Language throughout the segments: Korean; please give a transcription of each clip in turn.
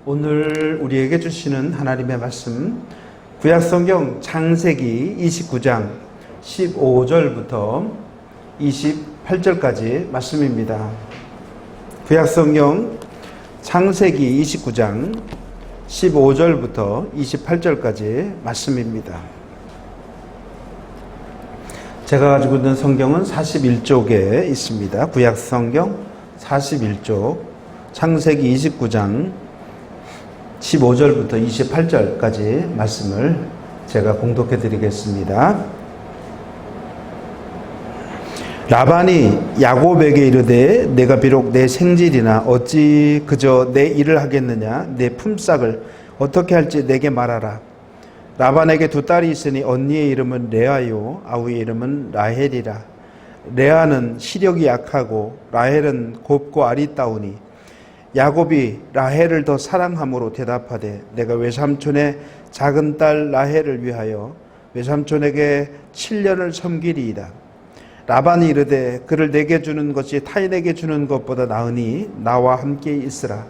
오늘 우리에게 주시는 하나님의 말씀, 구약성경 창세기 29장 15절부터 28절까지 말씀입니다. 구약성경 창세기 29장 15절부터 28절까지 말씀입니다. 제가 가지고 있는 성경은 41쪽에 있습니다. 구약성경 41쪽 창세기 29장 15절부터 28절까지 말씀을 제가 공독해 드리겠습니다. 라반이 야곱에게 이르되 내가 비록 내 생질이나 어찌 그저 내 일을 하겠느냐, 내 품삯을 어떻게 할지 내게 말하라. 라반에게 두 딸이 있으니 언니의 이름은 레아요 아우의 이름은 라헬이라. 레아는 시력이 약하고 라헬은 곱고 아리따우니 야곱이 라헬을 더 사랑함으로 대답하되 내가 외삼촌의 작은 딸 라헬을 위하여 외삼촌에게 7년을 섬기리이다. 라반이 이르되 그를 내게 주는 것이 타인에게 주는 것보다 나으니 나와 함께 있으라.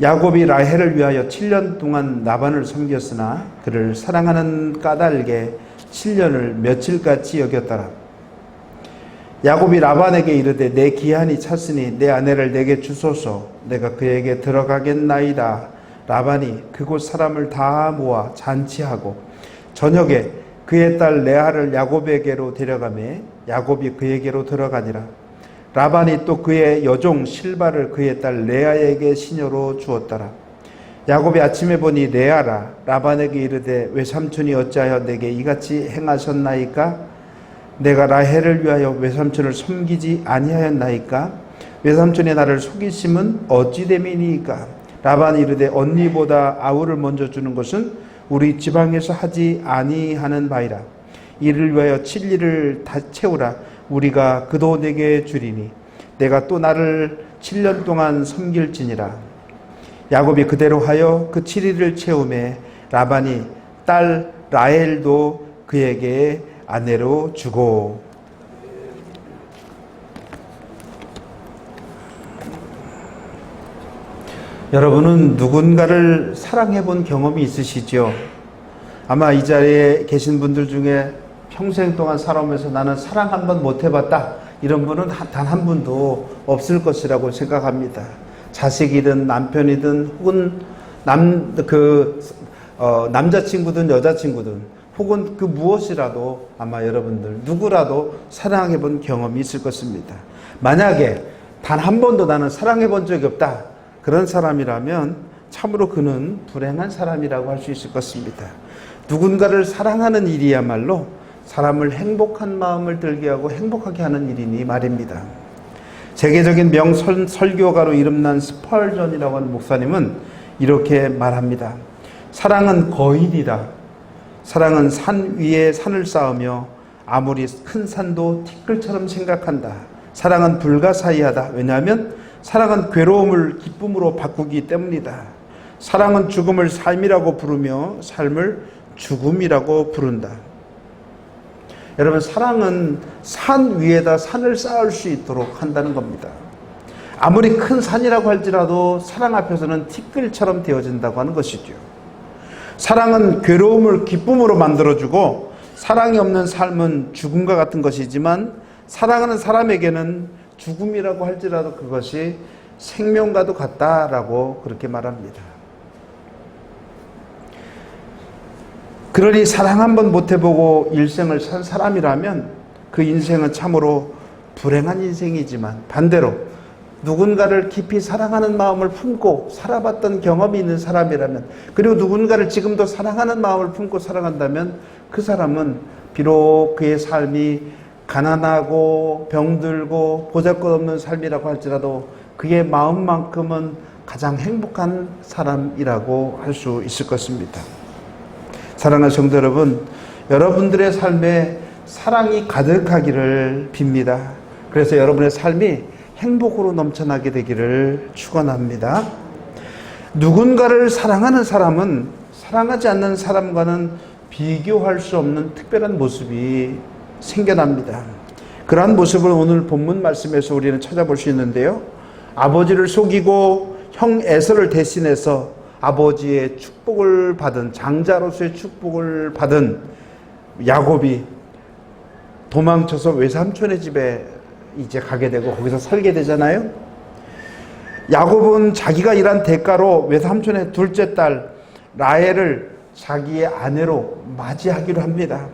야곱이 라헬을 위하여 7년 동안 라반을 섬겼으나 그를 사랑하는 까닭에 7년을 며칠같이 여겼더라. 야곱이 라반에게 이르되 내 기한이 찼으니 내 아내를 내게 주소서. 내가 그에게 들어가겠나이다. 라반이 그곳 사람을 다 모아 잔치하고 저녁에 그의 딸 레아를 야곱에게로 데려가매 야곱이 그에게로 들어가니라. 라반이 또 그의 여종 실바를 그의 딸 레아에게 시녀로 주었더라. 야곱이 아침에 보니 레아라. 라반에게 이르되 외삼촌이 어찌하여 내게 이같이 행하셨나이까? 내가 라헬을 위하여 외삼촌을 섬기지 아니하였나이까? 외삼촌이 나를 속이심은 어찌 됨이니까? 라반이 이르되 언니보다 아우를 먼저 주는 것은 우리 지방에서 하지 아니하는 바이라. 이를 위하여 7일을 다 채우라. 우리가 그도 내게 주리니 내가 또 나를 7년 동안 섬길지니라. 야곱이 그대로 하여 그 7일을 채우매 라반이 딸 라헬도 그에게 아내로 주고. 여러분은 누군가를 사랑해 본 경험이 있으시죠? 아마 이 자리에 계신 분들 중에 평생 동안 살아오면서 나는 사랑 한 번 못 해봤다, 이런 분은 단 한 분도 없을 것이라고 생각합니다. 자식이든 남편이든 혹은 남자친구든 여자친구든 혹은 그 무엇이라도 아마 여러분들 누구라도 사랑해 본 경험이 있을 것입니다. 만약에 단 한 번도 나는 사랑해 본 적이 없다, 그런 사람이라면 참으로 그는 불행한 사람이라고 할 수 있을 것입니다. 누군가를 사랑하는 일이야말로 사람을 행복한 마음을 들게 하고 행복하게 하는 일이니 말입니다. 세계적인 설교가로 이름난 스펄전이라고 하는 목사님은 이렇게 말합니다. 사랑은 거인이다. 사랑은 산 위에 산을 쌓으며 아무리 큰 산도 티끌처럼 생각한다. 사랑은 불가사의하다. 왜냐하면 사랑은 괴로움을 기쁨으로 바꾸기 때문이다. 사랑은 죽음을 삶이라고 부르며 삶을 죽음이라고 부른다. 여러분, 사랑은 산 위에다 산을 쌓을 수 있도록 한다는 겁니다. 아무리 큰 산이라고 할지라도 사랑 앞에서는 티끌처럼 되어진다고 하는 것이죠. 사랑은 괴로움을 기쁨으로 만들어주고 사랑이 없는 삶은 죽음과 같은 것이지만 사랑하는 사람에게는 죽음이라고 할지라도 그것이 생명과도 같다라고 그렇게 말합니다. 그러니 사랑 한 번 못 해보고 일생을 산 사람이라면 그 인생은 참으로 불행한 인생이지만 반대로 누군가를 깊이 사랑하는 마음을 품고 살아봤던 경험이 있는 사람이라면, 그리고 누군가를 지금도 사랑하는 마음을 품고 살아간다면 그 사람은 비록 그의 삶이 가난하고 병들고 보잘것없는 삶이라고 할지라도 그의 마음만큼은 가장 행복한 사람이라고 할 수 있을 것입니다. 사랑하는 성도 여러분, 여러분들의 삶에 사랑이 가득하기를 빕니다. 그래서 여러분의 삶이 행복으로 넘쳐나게 되기를 축원합니다. 누군가를 사랑하는 사람은 사랑하지 않는 사람과는 비교할 수 없는 특별한 모습이 생겨납니다. 그러한 모습을 오늘 본문 말씀에서 우리는 찾아볼 수 있는데요. 아버지를 속이고 형 에서를 대신해서 아버지의 축복을 받은, 장자로서의 축복을 받은 야곱이 도망쳐서 외삼촌의 집에 이제 가게 되고 거기서 살게 되잖아요. 야곱은 자기가 일한 대가로 외삼촌의 둘째 딸 라헬을 자기의 아내로 맞이하기로 합니다.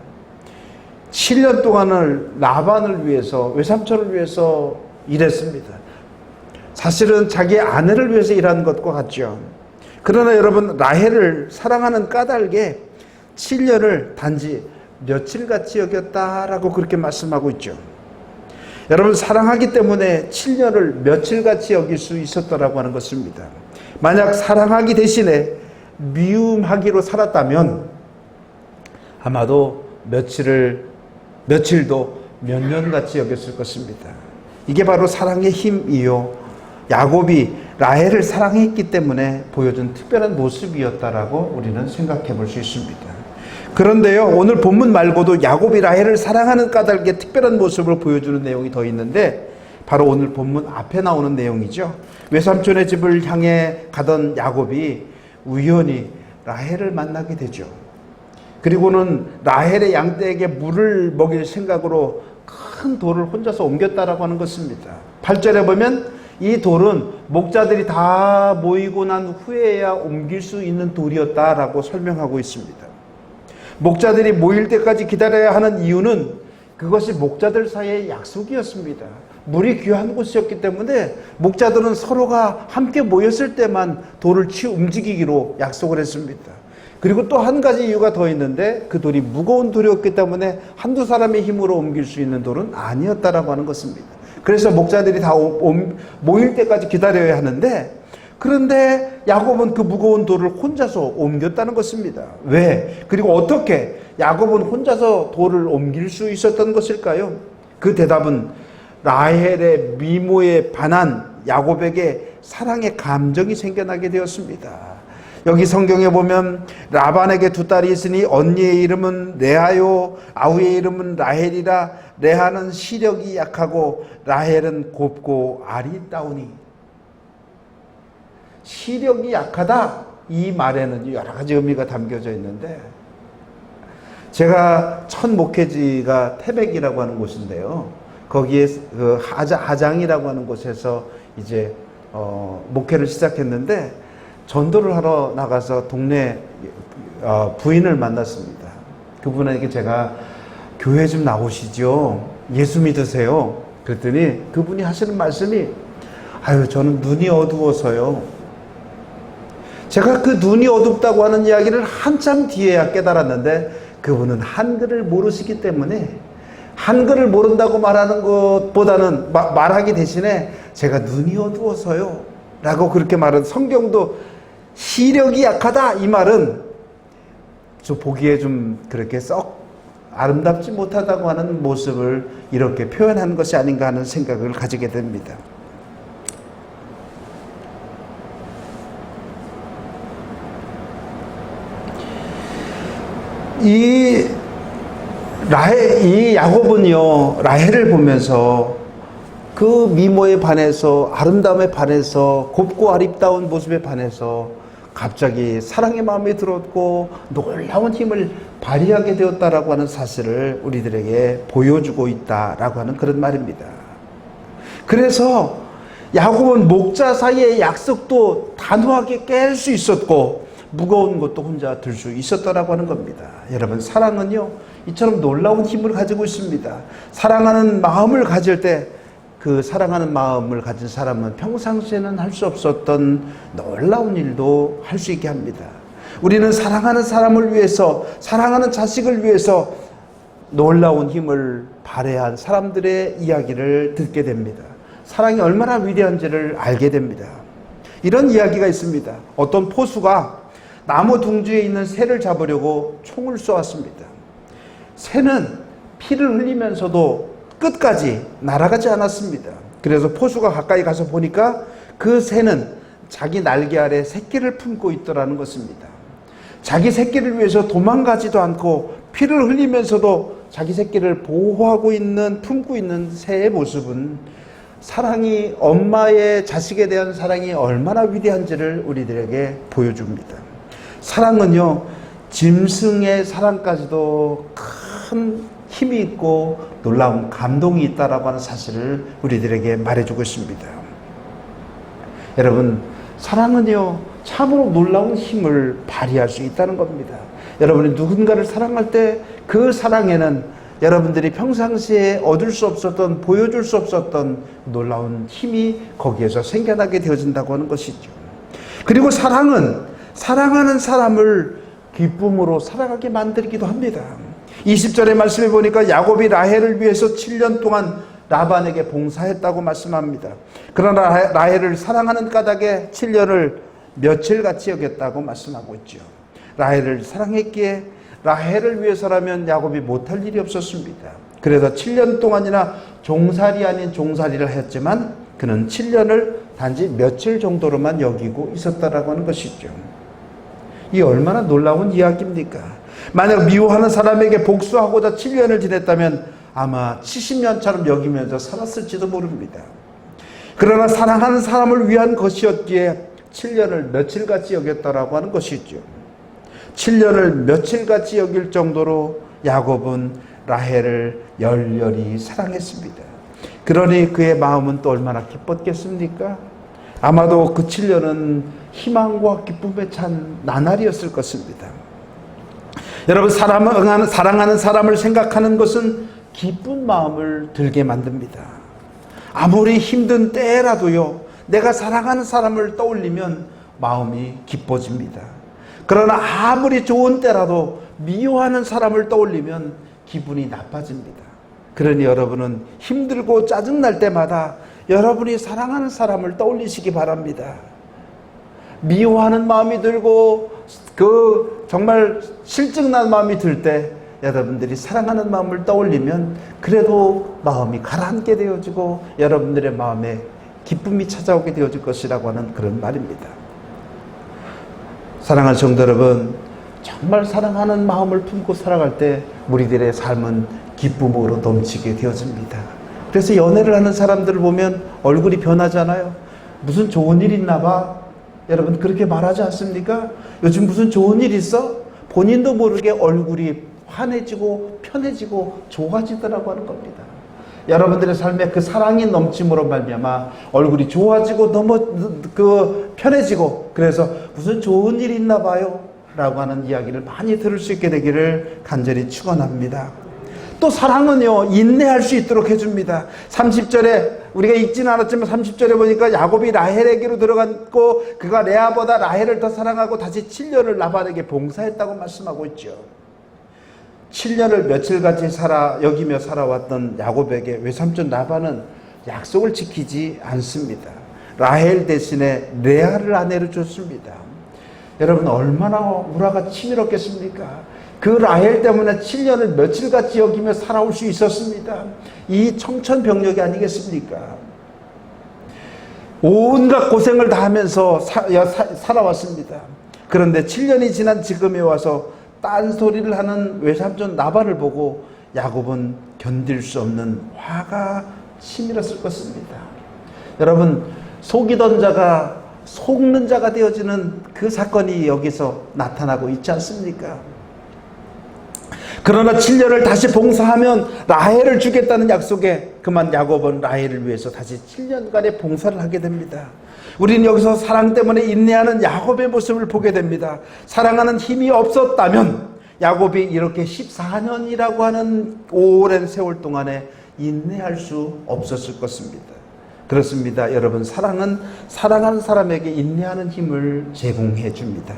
7년 동안을 라반을 위해서, 외삼촌을 위해서 일했습니다. 사실은 자기의 아내를 위해서 일하는 것과 같죠. 그러나 여러분, 라헬을 사랑하는 까닭에 7년을 단지 며칠같이 여겼다라고 그렇게 말씀하고 있죠. 여러분, 사랑하기 때문에 7년을 며칠같이 여길 수 있었더라고 하는 것입니다. 만약 사랑하기 대신에 미움하기로 살았다면 아마도 며칠도 몇 년같이 여겼을 것입니다. 이게 바로 사랑의 힘이요, 야곱이 라헬을 사랑했기 때문에 보여준 특별한 모습이었다라고 우리는 생각해 볼 수 있습니다. 그런데요, 오늘 본문 말고도 야곱이 라헬을 사랑하는 까닭의 특별한 모습을 보여주는 내용이 더 있는데, 바로 오늘 본문 앞에 나오는 내용이죠. 외삼촌의 집을 향해 가던 야곱이 우연히 라헬을 만나게 되죠. 그리고는 라헬의 양떼에게 물을 먹일 생각으로 큰 돌을 혼자서 옮겼다라고 하는 것입니다. 8절에 보면 이 돌은 목자들이 다 모이고 난 후에야 옮길 수 있는 돌이었다라고 설명하고 있습니다. 목자들이 모일 때까지 기다려야 하는 이유는 그것이 목자들 사이의 약속이었습니다. 물이 귀한 곳이었기 때문에 목자들은 서로가 함께 모였을 때만 돌을 움직이기로 약속을 했습니다. 그리고 또 한 가지 이유가 더 있는데, 그 돌이 무거운 돌이었기 때문에 한두 사람의 힘으로 옮길 수 있는 돌은 아니었다라고 하는 것입니다. 그래서 목자들이 다 모일 때까지 기다려야 하는데, 그런데 야곱은 그 무거운 돌을 혼자서 옮겼다는 것입니다. 왜? 그리고 어떻게 야곱은 혼자서 돌을 옮길 수 있었던 것일까요? 그 대답은 라헬의 미모에 반한 야곱에게 사랑의 감정이 생겨나게 되었습니다. 여기 성경에 보면 라반에게 두 딸이 있으니 언니의 이름은 레아요, 아우의 이름은 라헬이라. 레아는 시력이 약하고 라헬은 곱고 아리따우니. 시력이 약하다, 이 말에는 여러 가지 의미가 담겨져 있는데, 제가 첫 목회지가 태백이라고 하는 곳인데요, 거기에 그 하장이라고 하는 곳에서 이제 목회를 시작했는데, 전도를 하러 나가서 동네 부인을 만났습니다. 그분에게 제가 교회 좀 나오시죠, 예수 믿으세요, 그랬더니 그분이 하시는 말씀이, 저는 눈이 어두워서요. 제가 그 눈이 어둡다고 하는 이야기를 한참 뒤에야 깨달았는데, 그분은 한글을 모르시기 때문에 한글을 모른다고 말하는 것보다는 말하기 대신에 제가 눈이 어두워서요 라고 그렇게 말은, 성경도 시력이 약하다, 이 말은 저 보기에 좀 그렇게 썩 아름답지 못하다고 하는 모습을 이렇게 표현한 것이 아닌가 하는 생각을 가지게 됩니다. 이 야곱은요, 라헬을 보면서 그 미모에 반해서, 아름다움에 반해서, 곱고 아름다운 모습에 반해서 갑자기 사랑의 마음이 들었고 놀라운 힘을 발휘하게 되었다라고 하는 사실을 우리들에게 보여주고 있다라고 하는 그런 말입니다. 그래서 야곱은 목자 사이의 약속도 단호하게 깰 수 있었고, 무거운 것도 혼자 들 수 있었다라고 하는 겁니다. 여러분, 사랑은요, 이처럼 놀라운 힘을 가지고 있습니다. 사랑하는 마음을 가질 때, 그 사랑하는 마음을 가진 사람은 평상시에는 할 수 없었던 놀라운 일도 할 수 있게 합니다. 우리는 사랑하는 사람을 위해서, 사랑하는 자식을 위해서 놀라운 힘을 발휘한 사람들의 이야기를 듣게 됩니다. 사랑이 얼마나 위대한지를 알게 됩니다. 이런 이야기가 있습니다. 어떤 포수가 나무 둥지에 있는 새를 잡으려고 총을 쏘았습니다. 새는 피를 흘리면서도 끝까지 날아가지 않았습니다. 그래서 포수가 가까이 가서 보니까 그 새는 자기 날개 아래 새끼를 품고 있더라는 것입니다. 자기 새끼를 위해서 도망가지도 않고 피를 흘리면서도 자기 새끼를 보호하고 있는, 품고 있는 새의 모습은 사랑이, 엄마의 자식에 대한 사랑이 얼마나 위대한지를 우리들에게 보여줍니다. 사랑은요, 짐승의 사랑까지도 큰 힘이 있고 놀라운 감동이 있다라고 하는 사실을 우리들에게 말해주고 있습니다. 여러분, 사랑은요, 참으로 놀라운 힘을 발휘할 수 있다는 겁니다. 여러분이 누군가를 사랑할 때 그 사랑에는 여러분들이 평상시에 얻을 수 없었던, 보여줄 수 없었던 놀라운 힘이 거기에서 생겨나게 되어진다고 하는 것이죠. 그리고 사랑은 사랑하는 사람을 기쁨으로 살아가게 만들기도 합니다. 20절의 말씀에 보니까 야곱이 라헬을 위해서 7년 동안 라반에게 봉사했다고 말씀합니다. 그러나 라헬을 사랑하는 까닭에 7년을 며칠같이 여겼다고 말씀하고 있죠. 라헬을 사랑했기에 라헬을 위해서라면 야곱이 못할 일이 없었습니다. 그래서 7년 동안이나 종살이 아닌 종살이를 했지만 그는 7년을 단지 며칠 정도로만 여기고 있었다라고 하는 것이죠. 이 얼마나 놀라운 이야기입니까? 만약 미워하는 사람에게 복수하고자 7년을 지냈다면 아마 70년처럼 여기면서 살았을지도 모릅니다. 그러나 사랑하는 사람을 위한 것이었기에 7년을 며칠같이 여겼다라고 하는 것이죠. 7년을 며칠같이 여길 정도로 야곱은 라헬을 열렬히 사랑했습니다. 그러니 그의 마음은 또 얼마나 기뻤겠습니까? 아마도 그 7년은 희망과 기쁨에 찬 나날이었을 것입니다. 여러분, 사랑하는 사람을 생각하는 것은 기쁜 마음을 들게 만듭니다. 아무리 힘든 때라도요, 내가 사랑하는 사람을 떠올리면 마음이 기뻐집니다. 그러나 아무리 좋은 때라도 미워하는 사람을 떠올리면 기분이 나빠집니다. 그러니 여러분은 힘들고 짜증날 때마다 여러분이 사랑하는 사람을 떠올리시기 바랍니다. 미워하는 마음이 들고 정말 실증난 마음이 들 때 여러분들이 사랑하는 마음을 떠올리면 그래도 마음이 가라앉게 되어지고 여러분들의 마음에 기쁨이 찾아오게 되어질 것이라고 하는 그런 말입니다. 사랑하는 성도 여러분, 정말 사랑하는 마음을 품고 살아갈 때 우리들의 삶은 기쁨으로 넘치게 되어집니다. 그래서 연애를 하는 사람들을 보면 얼굴이 변하잖아요. 무슨 좋은 일 있나 봐. 여러분 그렇게 말하지 않습니까? 요즘 무슨 좋은 일 있어? 본인도 모르게 얼굴이 환해지고 편해지고 좋아지더라고 하는 겁니다. 여러분들의 삶에 그 사랑이 넘침으로 말미암아 얼굴이 좋아지고 너무 편해지고 그래서 무슨 좋은 일이 있나 봐요 라고 하는 이야기를 많이 들을 수 있게 되기를 간절히 축원합니다. 또 사랑은요, 인내할 수 있도록 해줍니다. 30절에 우리가 읽지는 않았지만 30절에 보니까 야곱이 라헬에게로 들어갔고 그가 레아보다 라헬을 더 사랑하고 다시 7년을 라반에게 봉사했다고 말씀하고 있죠. 7년을 며칠같이 여기며 살아왔던 야곱에게 외삼촌 라반은 약속을 지키지 않습니다. 라헬 대신에 레아를 아내로 줬습니다. 여러분 얼마나 우라가 치밀었겠습니까? 그 라헬 때문에 7년을 며칠같이 여기며 살아올 수 있었습니다. 이 청천벽력이 아니겠습니까? 온갖 고생을 다 하면서 살아왔습니다. 그런데 7년이 지난 지금에 와서 딴소리를 하는 외삼촌 라반을 보고 야곱은 견딜 수 없는 화가 치밀었을 것입니다. 여러분, 속이던 자가 속는 자가 되어지는 그 사건이 여기서 나타나고 있지 않습니까? 그러나 7년을 다시 봉사하면 라헬을 주겠다는 약속에 그만 야곱은 라헬을 위해서 다시 7년간의 봉사를 하게 됩니다. 우리는 여기서 사랑 때문에 인내하는 야곱의 모습을 보게 됩니다. 사랑하는 힘이 없었다면 야곱이 이렇게 14년이라고 하는 오랜 세월 동안에 인내할 수 없었을 것입니다. 그렇습니다. 여러분, 사랑은 사랑하는 사람에게 인내하는 힘을 제공해 줍니다.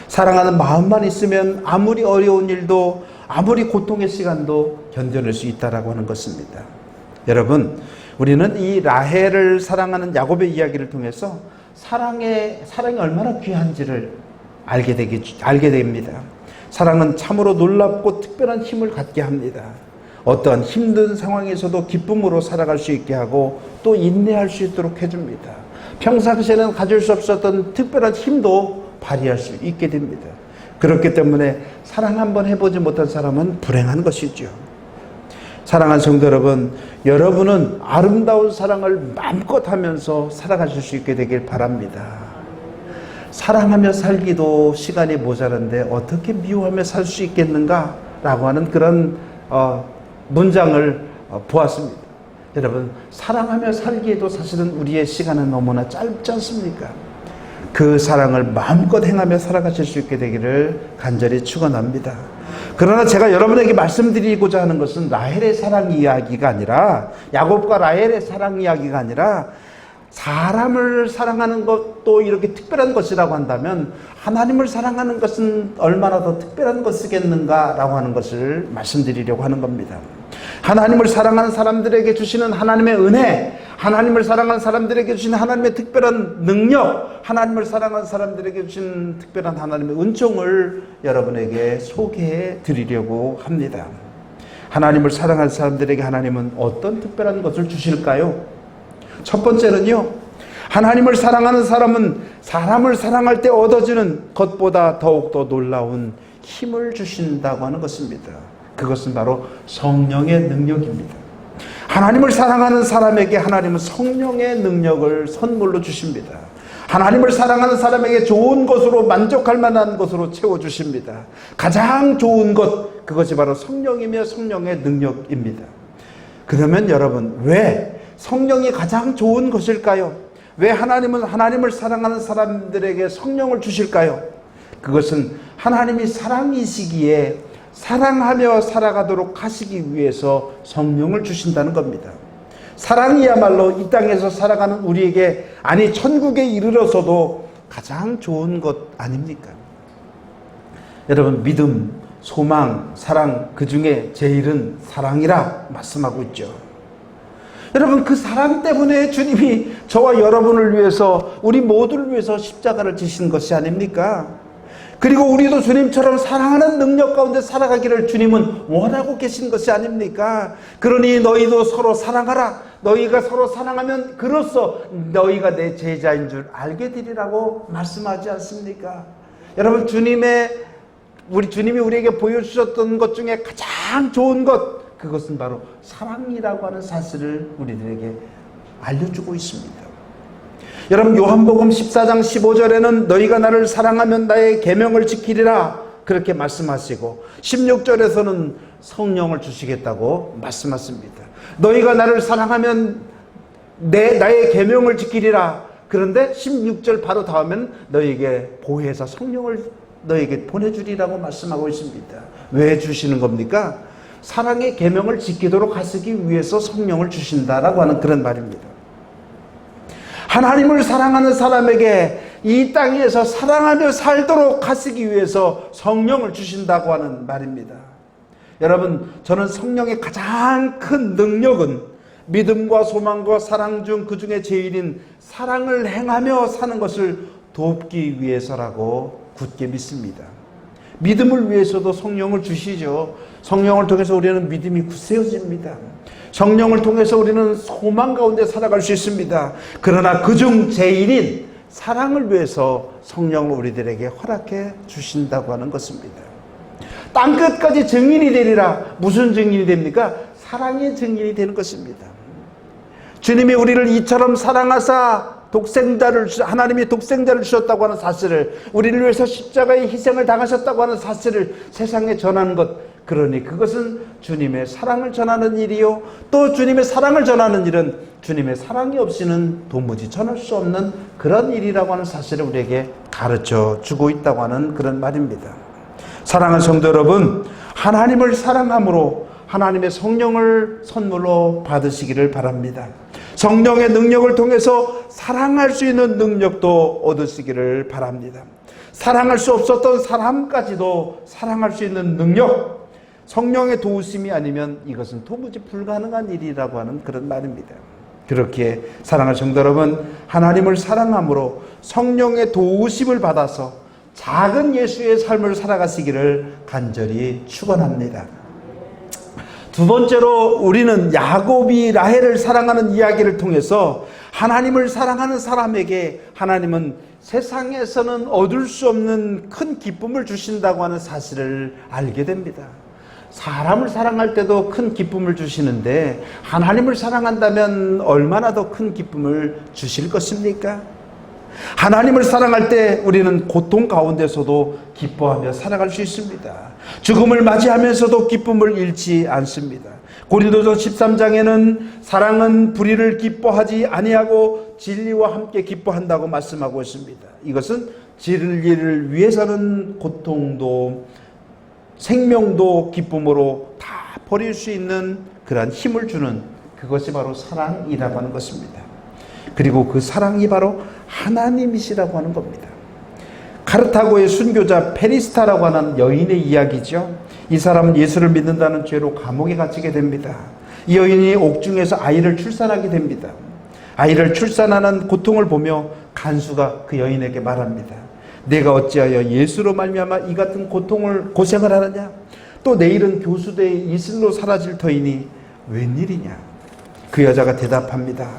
사랑하는 마음만 있으면 아무리 어려운 일도 아무리 고통의 시간도 견뎌낼 수 있다라고 하는 것입니다. 여러분, 우리는 이 라헬을 사랑하는 야곱의 이야기를 통해서 사랑이 얼마나 귀한지를 알게 됩니다. 사랑은 참으로 놀랍고 특별한 힘을 갖게 합니다. 어떠한 힘든 상황에서도 기쁨으로 살아갈 수 있게 하고 또 인내할 수 있도록 해줍니다. 평상시에는 가질 수 없었던 특별한 힘도 발휘할 수 있게 됩니다. 그렇기 때문에 사랑 한번 해보지 못한 사람은 불행한 것이죠. 사랑하는 성도 여러분, 여러분은 아름다운 사랑을 마음껏 하면서 살아가실 수 있게 되길 바랍니다. 사랑하며 살기도 시간이 모자란데 어떻게 미워하며 살 수 있겠는가? 라고 하는 그런 문장을 보았습니다. 여러분, 사랑하며 살기에도 사실은 우리의 시간은 너무나 짧지 않습니까? 그 사랑을 마음껏 행하며 살아가실 수 있게 되기를 간절히 축원합니다. 그러나 제가 여러분에게 말씀드리고자 하는 것은 라헬의 사랑 이야기가 아니라, 야곱과 라헬의 사랑 이야기가 아니라, 사람을 사랑하는 것도 이렇게 특별한 것이라고 한다면 하나님을 사랑하는 것은 얼마나 더 특별한 것이겠는가라고 하는 것을 말씀드리려고 하는 겁니다. 하나님을 사랑하는 사람들에게 주시는 하나님의 은혜, 하나님을 사랑하는 사람들에게 주시는 하나님의 특별한 능력, 하나님을 사랑하는 사람들에게 주신 특별한 하나님의 은총을 여러분에게 소개해 드리려고 합니다. 하나님을 사랑하는 사람들에게 하나님은 어떤 특별한 것을 주실까요? 첫 번째는요, 하나님을 사랑하는 사람은 사람을 사랑할 때 얻어지는 것보다 더욱더 놀라운 힘을 주신다고 하는 것입니다. 그것은 바로 성령의 능력입니다. 하나님을 사랑하는 사람에게 하나님은 성령의 능력을 선물로 주십니다. 하나님을 사랑하는 사람에게 좋은 것으로, 만족할 만한 것으로 채워주십니다. 가장 좋은 것, 그것이 바로 성령이며 성령의 능력입니다. 그러면 여러분, 왜 성령이 가장 좋은 것일까요? 왜 하나님은 하나님을 사랑하는 사람들에게 성령을 주실까요? 그것은 하나님이 사랑이시기에 사랑하며 살아가도록 하시기 위해서 성령을 주신다는 겁니다. 사랑이야말로 이 땅에서 살아가는 우리에게, 아니 천국에 이르러서도 가장 좋은 것 아닙니까? 여러분, 믿음, 소망, 사랑, 그 중에 제일은 사랑이라 말씀하고 있죠. 여러분, 그 사랑 때문에 주님이 저와 여러분을 위해서, 우리 모두를 위해서 십자가를 지신 것이 아닙니까? 그리고 우리도 주님처럼 사랑하는 능력 가운데 살아가기를 주님은 원하고 계신 것이 아닙니까? 그러니 너희도 서로 사랑하라. 너희가 서로 사랑하면 그로써 너희가 내 제자인 줄 알게 되리라고 말씀하지 않습니까? 여러분, 주님이 우리에게 보여주셨던 것 중에 가장 좋은 것, 그것은 바로 사랑이라고 하는 사실을 우리들에게 알려주고 있습니다. 여러분, 요한복음 14장 15절에는 너희가 나를 사랑하면 나의 계명을 지키리라 그렇게 말씀하시고, 16절에서는 성령을 주시겠다고 말씀하십니다. 너희가 나를 사랑하면 나의 계명을 지키리라. 그런데 16절 바로 다음엔 너희에게 보혜사 성령을 너희에게 보내주리라고 말씀하고 있습니다. 왜 주시는 겁니까? 사랑의 계명을 지키도록 하시기 위해서 성령을 주신다라고 하는 그런 말입니다. 하나님을 사랑하는 사람에게 이 땅에서 사랑하며 살도록 하시기 위해서 성령을 주신다고 하는 말입니다. 여러분, 저는 성령의 가장 큰 능력은 믿음과 소망과 사랑 중 그 중에 제일인 사랑을 행하며 사는 것을 돕기 위해서라고 굳게 믿습니다. 믿음을 위해서도 성령을 주시죠. 성령을 통해서 우리는 믿음이 굳세어집니다. 성령을 통해서 우리는 소망 가운데 살아갈 수 있습니다. 그러나 그중 제일인 사랑을 위해서 성령을 우리들에게 허락해 주신다고 하는 것입니다. 땅끝까지 증인이 되리라. 무슨 증인이 됩니까? 사랑의 증인이 되는 것입니다. 주님이 우리를 이처럼 사랑하사 하나님이 독생자를 주셨다고 하는 사실을, 우리를 위해서 십자가의 희생을 당하셨다고 하는 사실을 세상에 전하는 것, 그러니 그것은 주님의 사랑을 전하는 일이요, 또 주님의 사랑을 전하는 일은 주님의 사랑이 없이는 도무지 전할 수 없는 그런 일이라고 하는 사실을 우리에게 가르쳐 주고 있다고 하는 그런 말입니다. 사랑하는 성도 여러분, 하나님을 사랑함으로 하나님의 성령을 선물로 받으시기를 바랍니다. 성령의 능력을 통해서 사랑할 수 있는 능력도 얻으시기를 바랍니다. 사랑할 수 없었던 사람까지도 사랑할 수 있는 능력, 성령의 도우심이 아니면 이것은 도무지 불가능한 일이라고 하는 그런 말입니다. 그렇게 사랑하는 성도 여러분, 하나님을 사랑함으로 성령의 도우심을 받아서 작은 예수의 삶을 살아가시기를 간절히 축원합니다. 두 번째로 우리는 야곱이 라헬을 사랑하는 이야기를 통해서 하나님을 사랑하는 사람에게 하나님은 세상에서는 얻을 수 없는 큰 기쁨을 주신다고 하는 사실을 알게 됩니다. 사람을 사랑할 때도 큰 기쁨을 주시는데 하나님을 사랑한다면 얼마나 더 큰 기쁨을 주실 것입니까? 하나님을 사랑할 때 우리는 고통 가운데서도 기뻐하며 살아갈 수 있습니다. 죽음을 맞이하면서도 기쁨을 잃지 않습니다. 고린도서 13장에는 사랑은 불의를 기뻐하지 아니하고 진리와 함께 기뻐한다고 말씀하고 있습니다. 이것은 진리를 위해서는 고통도 생명도 기쁨으로 다 버릴 수 있는 그러한 힘을 주는 그것이 바로 사랑이라고 하는 것입니다. 그리고 그 사랑이 바로 하나님이시라고 하는 겁니다. 카르타고의 순교자 페리스타라고 하는 여인의 이야기죠. 이 사람은 예수를 믿는다는 죄로 감옥에 갇히게 됩니다. 이 여인이 옥중에서 아이를 출산하게 됩니다. 아이를 출산하는 고통을 보며 간수가 그 여인에게 말합니다. 내가 어찌하여 예수로 말미암아 이 같은 고생을 하느냐? 또 내일은 교수대의 이슬로 사라질 터이니 웬일이냐? 그 여자가 대답합니다.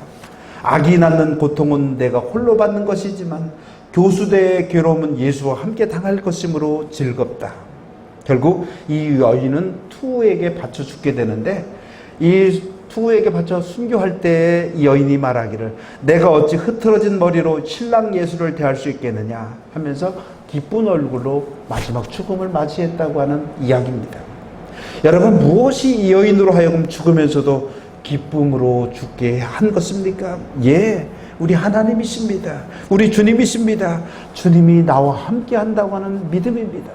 아기 낳는 고통은 내가 홀로 받는 것이지만 교수대의 괴로움은 예수와 함께 당할 것이므로 즐겁다. 결국 이 여인은 투우에게 바쳐 죽게 되는데 이 투우에게 바쳐 순교할 때 이 여인이 말하기를 내가 어찌 흐트러진 머리로 신랑 예수를 대할 수 있겠느냐 하면서 기쁜 얼굴로 마지막 죽음을 맞이했다고 하는 이야기입니다. 여러분, 무엇이 이 여인으로 하여금 죽으면서도 기쁨으로 죽게 한 것입니까? 예, 우리 하나님이십니다. 우리 주님이십니다. 주님이 나와 함께 한다고 하는 믿음입니다.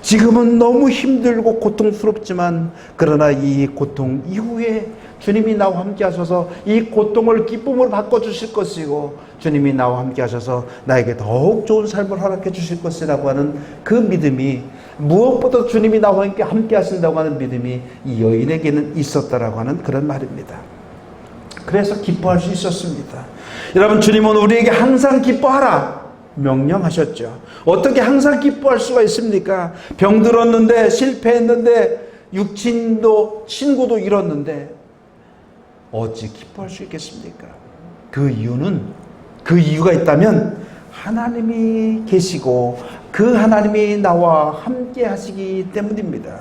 지금은 너무 힘들고 고통스럽지만 그러나 이 고통 이후에 주님이 나와 함께 하셔서 이 고통을 기쁨으로 바꿔주실 것이고 주님이 나와 함께 하셔서 나에게 더욱 좋은 삶을 허락해 주실 것이라고 하는 그 믿음이, 무엇보다 주님이 나와 함께 하신다고 하는 믿음이 이 여인에게는 있었다라고 하는 그런 말입니다. 그래서 기뻐할 수 있었습니다. 여러분, 주님은 우리에게 항상 기뻐하라 명령하셨죠. 어떻게 항상 기뻐할 수가 있습니까? 병들었는데, 실패했는데, 육친도 친구도 잃었는데 어찌 기뻐할 수 있겠습니까? 그 이유가 있다면 하나님이 계시고 그 하나님이 나와 함께 하시기 때문입니다.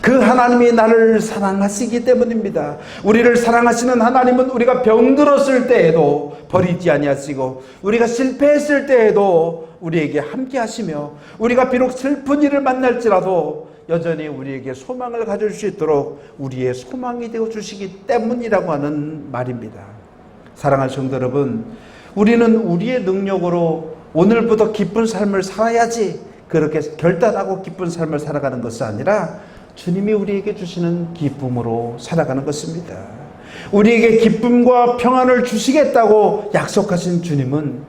그 하나님이 나를 사랑하시기 때문입니다. 우리를 사랑하시는 하나님은 우리가 병들었을 때에도 버리지 아니하시고 우리가 실패했을 때에도 우리에게 함께 하시며 우리가 비록 슬픈 일을 만날지라도 여전히 우리에게 소망을 가질 수 있도록 우리의 소망이 되어 주시기 때문이라고 하는 말입니다. 사랑하는 성도 여러분, 우리는 우리의 능력으로 오늘부터 기쁜 삶을 살아야지 그렇게 결단하고 기쁜 삶을 살아가는 것이 아니라 주님이 우리에게 주시는 기쁨으로 살아가는 것입니다. 우리에게 기쁨과 평안을 주시겠다고 약속하신 주님은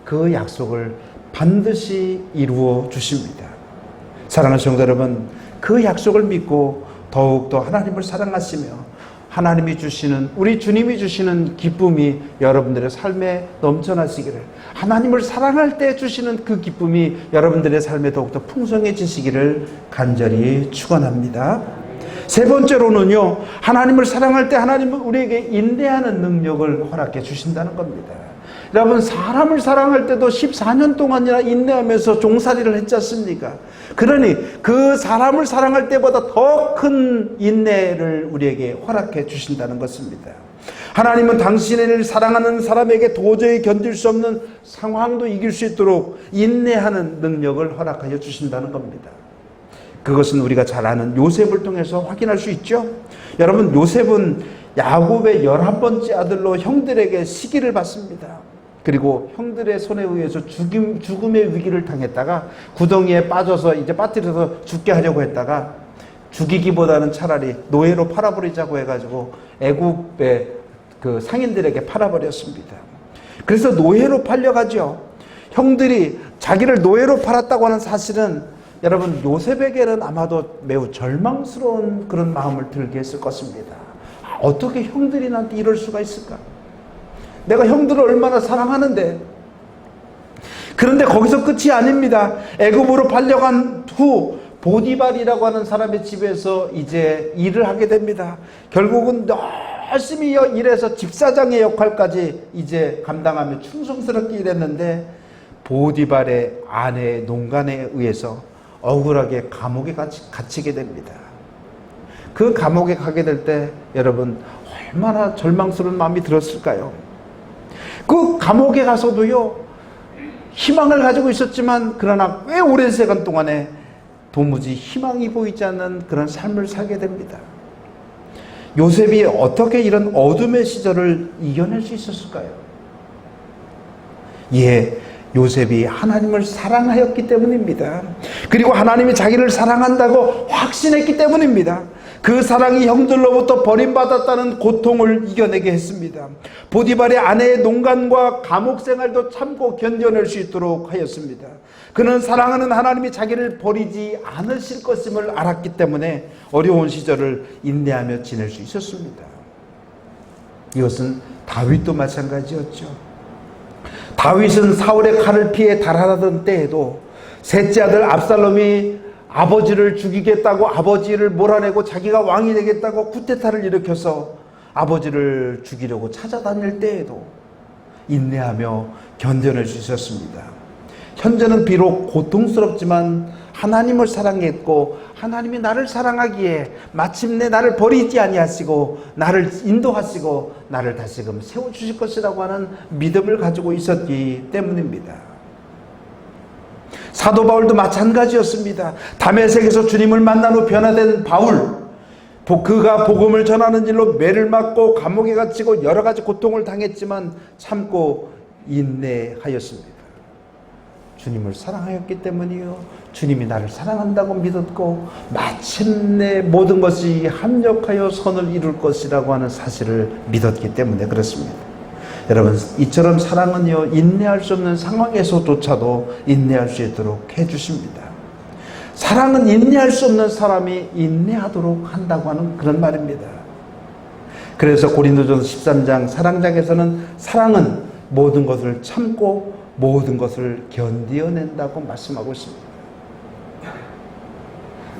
그 약속을 반드시 이루어 주십니다. 사랑하는 성도 여러분, 그 약속을 믿고 더욱더 하나님을 사랑하시며 하나님이 주시는, 우리 주님이 주시는 기쁨이 여러분들의 삶에 넘쳐나시기를, 하나님을 사랑할 때 주시는 그 기쁨이 여러분들의 삶에 더욱더 풍성해지시기를 간절히 축원합니다. 세 번째로는요, 하나님을 사랑할 때 하나님은 우리에게 인내하는 능력을 허락해 주신다는 겁니다. 여러분, 사람을 사랑할 때도 14년 동안이나 인내하면서 종살이를 했지 않습니까? 그러니 그 사람을 사랑할 때보다 더 큰 인내를 우리에게 허락해 주신다는 것입니다. 하나님은 당신을 사랑하는 사람에게 도저히 견딜 수 없는 상황도 이길 수 있도록 인내하는 능력을 허락하여 주신다는 겁니다. 그것은 우리가 잘 아는 요셉을 통해서 확인할 수 있죠. 여러분, 요셉은 야곱의 11번째 아들로 형들에게 시기를 받습니다. 그리고 형들의 손에 의해서 죽음의 위기를 당했다가 구덩이에 빠져서 이제 빠뜨려서 죽게 하려고 했다가 죽이기보다는 차라리 노예로 팔아버리자고 해가지고 애굽의 그 상인들에게 팔아버렸습니다. 그래서 노예로 팔려가죠. 형들이 자기를 노예로 팔았다고 하는 사실은 여러분, 요셉에게는 아마도 매우 절망스러운 그런 마음을 들게 했을 것입니다. 어떻게 형들이 나한테 이럴 수가 있을까? 내가 형들을 얼마나 사랑하는데. 그런데 거기서 끝이 아닙니다. 애굽으로 팔려간 후 보디발이라고 하는 사람의 집에서 이제 일을 하게 됩니다. 결국은 열심히 일해서 집사장의 역할까지 이제 감당하며 충성스럽게 일했는데 보디발의 아내의 농간에 의해서 억울하게 감옥에 갇히게 됩니다. 그 감옥에 가게 될 때 여러분 얼마나 절망스러운 마음이 들었을까요? 그 감옥에 가서도요, 희망을 가지고 있었지만 그러나 꽤 오랜 시간 동안에 도무지 희망이 보이지 않는 그런 삶을 살게 됩니다. 요셉이 어떻게 이런 어둠의 시절을 이겨낼 수 있었을까요? 예, 요셉이 하나님을 사랑하였기 때문입니다. 그리고 하나님이 자기를 사랑한다고 확신했기 때문입니다. 그 사랑이 형들로부터 버림받았다는 고통을 이겨내게 했습니다. 보디발의 아내의 농간과 감옥 생활도 참고 견뎌낼 수 있도록 하였습니다. 그는 사랑하는 하나님이 자기를 버리지 않으실 것임을 알았기 때문에 어려운 시절을 인내하며 지낼 수 있었습니다. 이것은 다윗도 마찬가지였죠. 다윗은 사울의 칼을 피해 달아나던 때에도 셋째 아들 압살롬이 아버지를 죽이겠다고 아버지를 몰아내고 자기가 왕이 되겠다고 쿠데타를 일으켜서 아버지를 죽이려고 찾아다닐 때에도 인내하며 견뎌낼 수 있었습니다. 현재는 비록 고통스럽지만 하나님을 사랑했고 하나님이 나를 사랑하기에 마침내 나를 버리지 아니하시고 나를 인도하시고 나를 다시금 세워주실 것이라고 하는 믿음을 가지고 있었기 때문입니다. 사도 바울도 마찬가지였습니다. 다메섹에서 주님을 만난 후 변화된 바울, 그가 복음을 전하는 일로 매를 맞고 감옥에 갇히고 여러 가지 고통을 당했지만 참고 인내하였습니다. 주님을 사랑하였기 때문이요, 주님이 나를 사랑한다고 믿었고 마침내 모든 것이 합력하여 선을 이룰 것이라고 하는 사실을 믿었기 때문에 그렇습니다. 여러분, 이처럼 사랑은요, 인내할 수 없는 상황에서조차도 인내할 수 있도록 해주십니다. 사랑은 인내할 수 없는 사람이 인내하도록 한다고 하는 그런 말입니다. 그래서 고린도전서 13장 사랑장에서는 사랑은 모든 것을 참고 모든 것을 견디어낸다고 말씀하고 있습니다.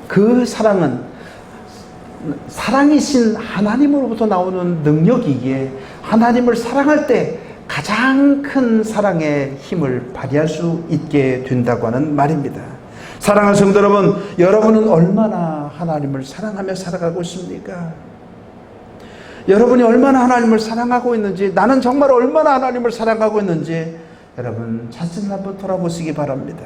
그 사랑은 사랑이신 하나님으로부터 나오는 능력이기에 하나님을 사랑할 때 가장 큰 사랑의 힘을 발휘할 수 있게 된다고 하는 말입니다. 사랑하는 성도 여러분, 여러분은 얼마나 하나님을 사랑하며 살아가고 있습니까? 여러분이 얼마나 하나님을 사랑하고 있는지, 나는 정말 얼마나 하나님을 사랑하고 있는지 여러분 자신을 한번 돌아보시기 바랍니다.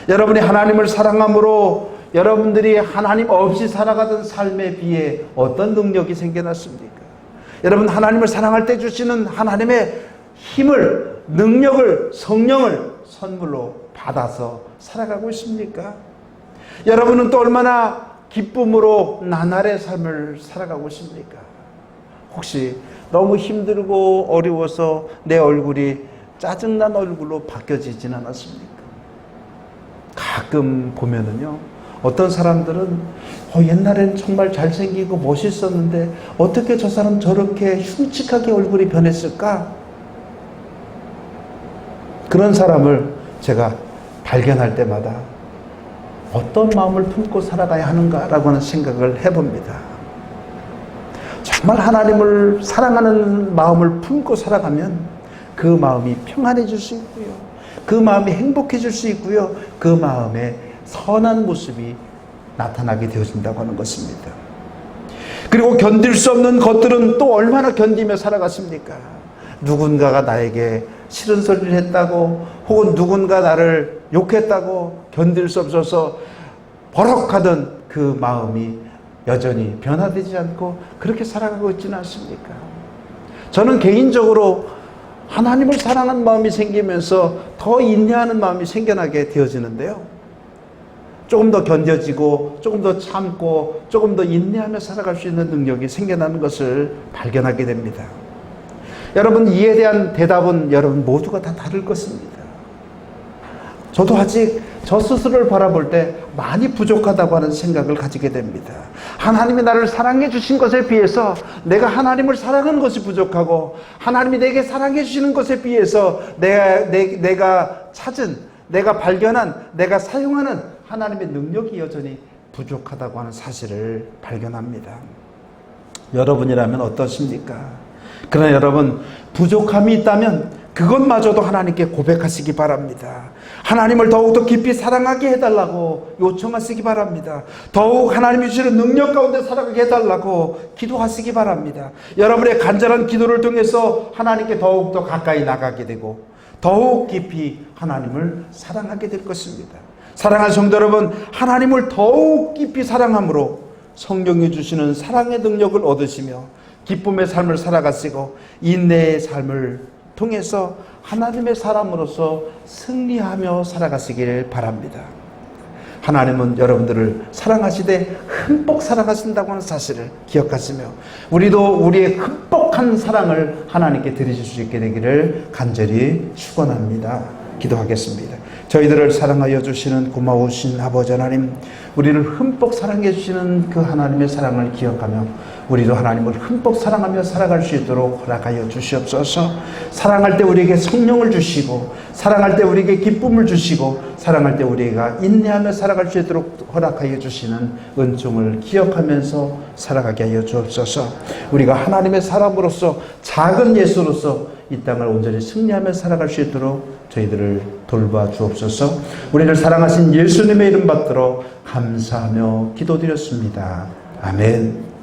여러분이 하나님을 사랑함으로 여러분들이 하나님 없이 살아가던 삶에 비해 어떤 능력이 생겨났습니까? 여러분, 하나님을 사랑할 때 주시는 하나님의 힘을, 능력을, 성령을 선물로 받아서 살아가고 있습니까? 여러분은 또 얼마나 기쁨으로 나날의 삶을 살아가고 있습니까? 혹시 너무 힘들고 어려워서 내 얼굴이 짜증난 얼굴로 바뀌어지진 않았습니까? 가끔 보면은요, 어떤 사람들은 옛날엔 정말 잘생기고 멋있었는데 어떻게 저 사람 저렇게 흉측하게 얼굴이 변했을까? 그런 사람을 제가 발견할 때마다 어떤 마음을 품고 살아가야 하는가라고 하는 생각을 해봅니다. 정말 하나님을 사랑하는 마음을 품고 살아가면 그 마음이 평안해질 수 있고요, 그 마음이 행복해질 수 있고요, 그 마음에 선한 모습이 나타나게 되어진다고 하는 것입니다. 그리고 견딜 수 없는 것들은 또 얼마나 견디며 살아갔습니까? 누군가가 나에게 싫은 소리를 했다고, 혹은 누군가 나를 욕했다고 견딜 수 없어서 버럭하던 그 마음이 여전히 변화되지 않고 그렇게 살아가고 있지는 않습니까? 저는 개인적으로 하나님을 사랑하는 마음이 생기면서 더 인내하는 마음이 생겨나게 되어지는데요, 조금 더 견뎌지고 조금 더 참고 조금 더 인내하며 살아갈 수 있는 능력이 생겨나는 것을 발견하게 됩니다. 여러분, 이에 대한 대답은 여러분 모두가 다 다를 것입니다. 저도 아직 저 스스로를 바라볼 때 많이 부족하다고 하는 생각을 가지게 됩니다. 하나님이 나를 사랑해 주신 것에 비해서 내가 하나님을 사랑하는 것이 부족하고, 하나님이 내게 사랑해 주시는 것에 비해서 내가 찾은, 내가 발견한, 내가 사용하는 하나님의 능력이 여전히 부족하다고 하는 사실을 발견합니다. 여러분이라면 어떠십니까? 그러나 여러분, 부족함이 있다면 그것마저도 하나님께 고백하시기 바랍니다. 하나님을 더욱더 깊이 사랑하게 해달라고 요청하시기 바랍니다. 더욱 하나님이 주시는 능력 가운데 살아가게 해달라고 기도하시기 바랍니다. 여러분의 간절한 기도를 통해서 하나님께 더욱더 가까이 나가게 되고 더욱 깊이 하나님을 사랑하게 될 것입니다. 사랑하는 성도 여러분, 하나님을 더욱 깊이 사랑함으로 성령이 주시는 사랑의 능력을 얻으시며 기쁨의 삶을 살아가시고 인내의 삶을 통해서 하나님의 사람으로서 승리하며 살아가시길 바랍니다. 하나님은 여러분들을 사랑하시되 흠뻑 사랑하신다고 하는 사실을 기억하시며 우리도 우리의 흠뻑한 사랑을 하나님께 드리실 수 있게 되기를 간절히 축원합니다. 기도하겠습니다. 저희들을 사랑하여 주시는 고마우신 아버지 하나님, 우리를 흠뻑 사랑해 주시는 그 하나님의 사랑을 기억하며 우리도 하나님을 흠뻑 사랑하며 살아갈 수 있도록 허락하여 주시옵소서. 사랑할 때 우리에게 성령을 주시고 사랑할 때 우리에게 기쁨을 주시고 사랑할 때 우리가 인내하며 살아갈 수 있도록 허락하여 주시는 은총을 기억하면서 살아가게 하여 주옵소서. 우리가 하나님의 사람으로서 작은 예수로서 이 땅을 온전히 승리하며 살아갈 수 있도록 저희들을 돌봐 주옵소서. 우리를 사랑하신 예수님의 이름 받들어 감사하며 기도드렸습니다. 아멘.